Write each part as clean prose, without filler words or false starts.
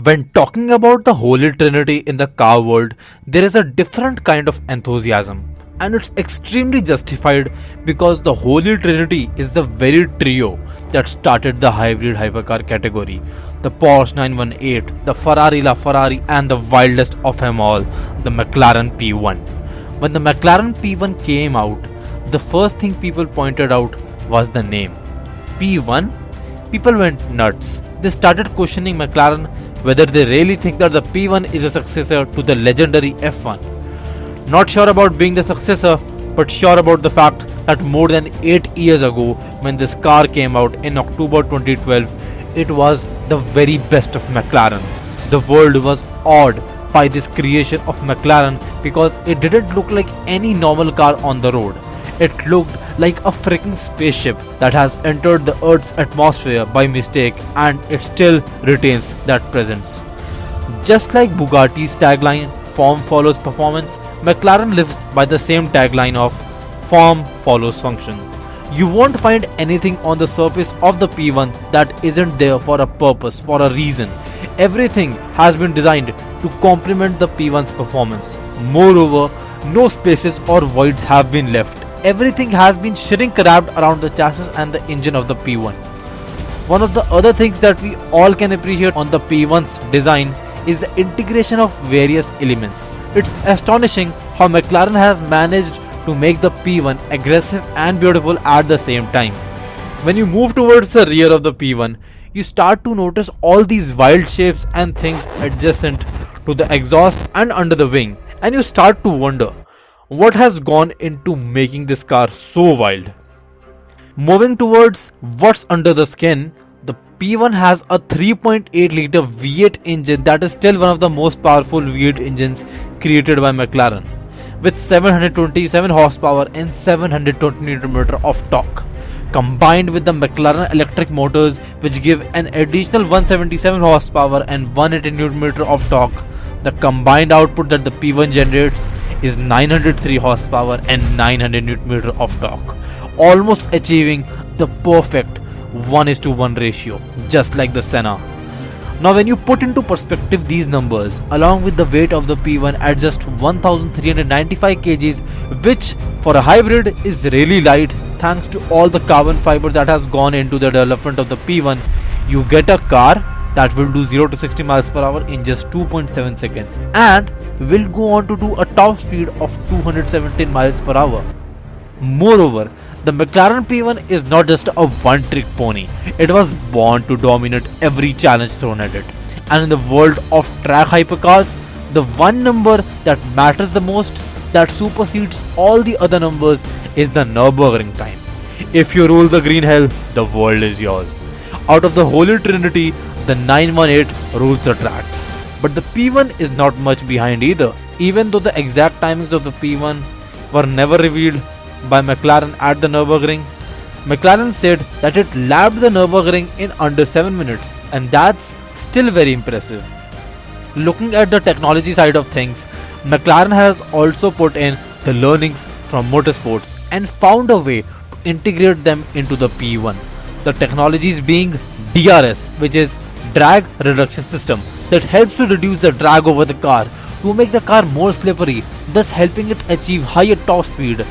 When talking about the Holy Trinity in the car world, there is a different kind of enthusiasm, and it's extremely justified because the Holy Trinity is the very trio that started the hybrid hypercar category: the Porsche 918, the Ferrari LaFerrari, and the wildest of them all, the McLaren P1. When the McLaren P1 came out, the first thing people pointed out was the name P1. People went nuts. They started questioning McLaren whether they really think that the P1 is a successor to the legendary F1. Not sure about being the successor, but sure about the fact that more than 8 years ago, when this car came out in October 2012, it was the very best of McLaren. The world was awed by this creation of McLaren because it didn't look like any normal car on the road. It looked like a freaking spaceship that has entered the Earth's atmosphere by mistake, and it still retains that presence. Just like Bugatti's tagline, form follows performance, McLaren lives by the same tagline of form follows function. You won't find anything on the surface of the P1 that isn't there for a purpose, for a reason. Everything has been designed to complement the P1's performance. Moreover, no spaces or voids have been left. Everything has been shrink wrapped around the chassis and the engine of the P1. One of the other things that we all can appreciate on the P1's design is the integration of various elements. It's astonishing how McLaren has managed to make the P1 aggressive and beautiful at the same time. When you move towards the rear of the P1, you start to notice all these wild shapes and things adjacent to the exhaust and under the wing, and you start to wonder what has gone into making this car so wild. Moving towards what's under the skin, the P1 has a 3.8 liter V8 engine that is still one of the most powerful V8 engines created by McLaren, with 727 horsepower and 720 Nm of torque. Combined with the McLaren electric motors, which give an additional 177 horsepower and 180 Nm of torque, the combined output that the P1 generates is 903 horsepower and 900 Nm of torque, almost achieving the perfect 1:1 ratio, just like the Senna. Now when you put into perspective these numbers along with the weight of the P1 at just 1395 kgs, which for a hybrid is really light thanks to all the carbon fiber that has gone into the development of the P1, you get a car that will do 0 to 60 miles per hour in just 2.7 seconds and will go on to do a top speed of 217 miles per hour. Moreover, the McLaren P1 is not just a one-trick pony. It was born to dominate every challenge thrown at it. And in the world of track hypercars, the one number that matters the most, that supersedes all the other numbers, is the Nürburgring time. If you rule the green hell, the world is yours. Out of the Holy Trinity, the 918 rules the tracks. But the P1 is not much behind either. Even though the exact timings of the P1 were never revealed by McLaren at the Nürburgring, McLaren said that it lapped the Nürburgring in under 7 minutes, and that's still very impressive. Looking at the technology side of things, McLaren has also put in the learnings from motorsports and found a way to integrate them into the P1. The technologies being DRS, which is drag reduction system, that helps to reduce the drag over the car to make the car more slippery, thus helping it achieve higher top speed.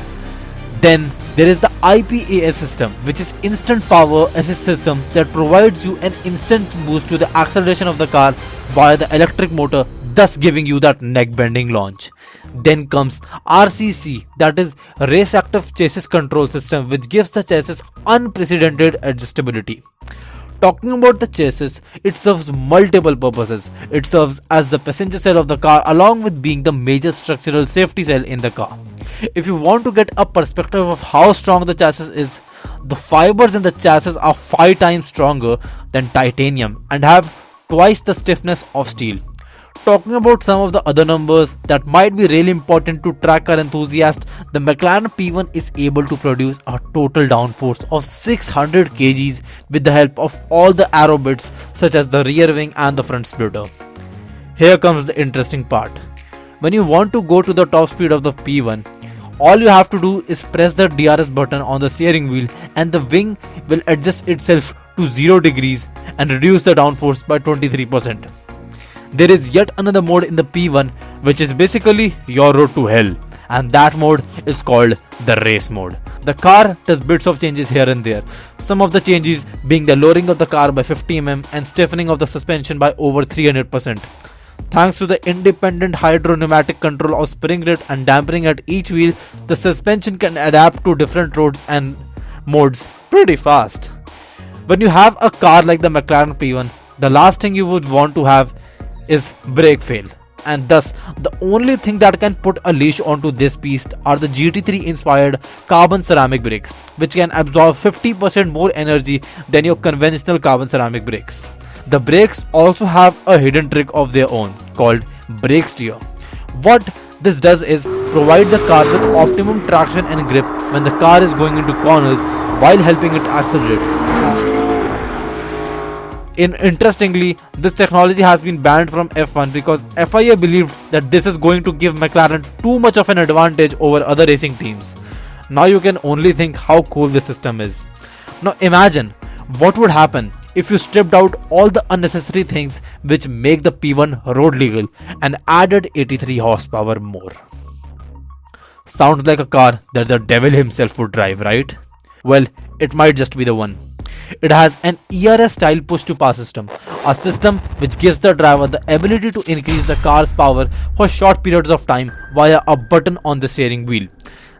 Then there is the IPAS system, which is instant power assist system that provides you an instant boost to the acceleration of the car via the electric motor, thus giving you that neck bending launch. Then comes RCC, that is race active chassis control system, which gives the chassis unprecedented adjustability. Talking about the chassis, it serves multiple purposes. It serves as the passenger cell of the car along with being the major structural safety cell in the car. If you want to get a perspective of how strong the chassis is, the fibers in the chassis are 5 times stronger than titanium and have twice the stiffness of steel. Talking about some of the other numbers that might be really important to track car enthusiasts, the McLaren P1 is able to produce a total downforce of 600 kgs with the help of all the aero bits such as the rear wing and the front splitter. Here comes the interesting part. When you want to go to the top speed of the P1, all you have to do is press the DRS button on the steering wheel and the wing will adjust itself to 0 degrees and reduce the downforce by 23%. there is yet another mode in the P1 which is basically your road to hell, and that mode is called the race mode. The car does bits of changes here and there, some of the changes being the lowering of the car by 50 mm and stiffening of the suspension by over 300%. Thanks to the independent hydro-pneumatic control of spring rate and damping at each wheel, the suspension can adapt to different roads and modes pretty fast. When you have a car like the McLaren P1, the last thing you would want to have is brake fail, and thus the only thing that can put a leash onto this beast are the GT3 inspired carbon ceramic brakes, which can absorb 50% more energy than your conventional carbon ceramic brakes. The brakes also have a hidden trick of their own called brake steer. What this does is provide the car with optimum traction and grip when the car is going into corners while helping it accelerate. Interestingly, this technology has been banned from F1 because FIA believed that this is going to give McLaren too much of an advantage over other racing teams. Now you can only think how cool this system is. Now imagine what would happen if you stripped out all the unnecessary things which make the P1 road legal and added 83 horsepower more. Sounds like a car that the devil himself would drive, right? Well, it might just be the one. It has an ERS style push to pass system, a system which gives the driver the ability to increase the car's power for short periods of time via a button on the steering wheel.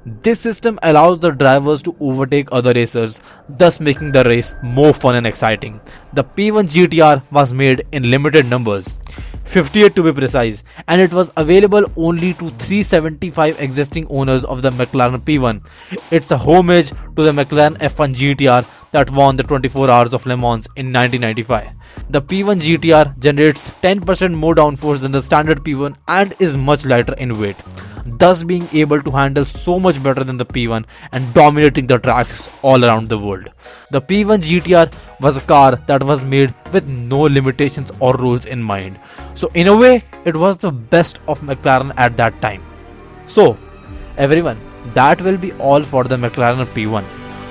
This system allows the drivers to overtake other racers, thus making the race more fun and exciting. The P1 GTR was made in limited numbers, 58 to be precise, and it was available only to 375 existing owners of the McLaren P1. It's a homage to the McLaren F1 GTR that won the 24 Hours of Le Mans in 1995. The P1 GTR generates 10% more downforce than the standard P1 and is much lighter in weight, thus being able to handle so much better than the P1 and dominating the tracks all around the world. The P1 GTR was a car that was made with no limitations or rules in mind. So in a way, it was the best of McLaren at that time. So everyone, that will be all for the McLaren P1.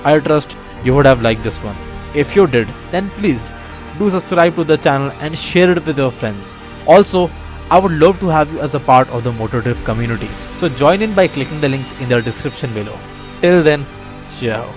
I trust you would have liked this one. If you did, then please do subscribe to the channel and share it with your friends. Also, I would love to have you as a part of the MotoDrift community. So join in by clicking the links in the description below. Till then, ciao.